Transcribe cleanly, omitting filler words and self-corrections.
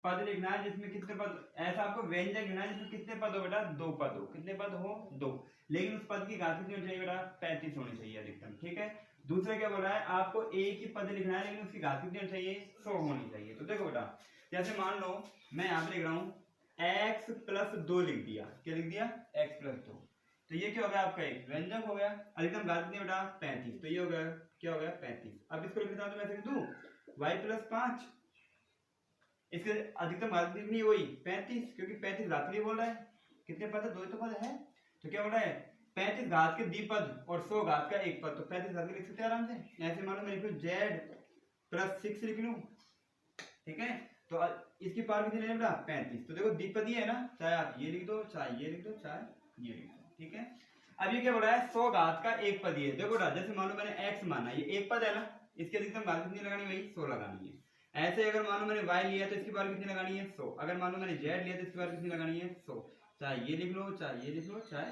पद लिखना है जिसमें कितने पद, ऐसा आपको व्यंजक लिखना है जिसमें कितने पद हो बेटा, 2 पद हो। कितने पद हो, 2। लेकिन उस पद की घात कितनी होनी चाहिए बेटा, 35 होनी चाहिए अधिकतम। ठीक है। दूसरा क्या बोल रहा है, आपको एक ही पद लिखना है लेकिन उसकी घात कितनी होनी चाहिए, 100 होनी चाहिए। तो देखो बेटा, जैसे मान लो मैं यहाँ पे लिख रहा हूँ x प्लस 2 लिख दिया। क्या लिख दिया, x प्लस 2। तो ये क्या हो गया, आपका एक व्यंजक हो गया। अधिकतम घात कितनी बेटा, 35। तो ये हो गया, क्या हो गया, 35। अब इसको लिखता हूं तो मैं लिख दूं y प्लस 5, इसके अधिकतम घात कितनी, वही 35, क्योंकि 35 घात के लिए बोल रहा है। कितने पद है, 2 ही तो पद है। तो क्या बोल रहा है, 35 घात के द्विपद और 100 घात का एक पद। तो 35 घात के लिख सकते हैं आराम से। ऐसे मानो मैं लिख लूं z प्लस 6 लिख लूं। ठीक है। तो इसकी पावर कितनी लेना बेटा, 35। तो देखो द्विपदी है ना, चाहे आप ये लिख दो, चाहे ये लिख दो, चाहे ये लिख दो। ठीक है। अब ये क्या बोल रहा है, 100 घात का एक पद है। देखो बेटा, जैसे मान लो मैंने x माना, ये एक पद है ना, इसके अधिकतम घात कितनी लगानी, वही 100 लगानी है। ऐसे अगर मानो मैंने y लिया तो इसकी पावर कितनी लगानी है, 100। अगर मानो मैंने z लिया तो इसकी पावर कितनी लगानी है, 100। चाहे ये लिख लो, चाहे ये लिख लो, चाहे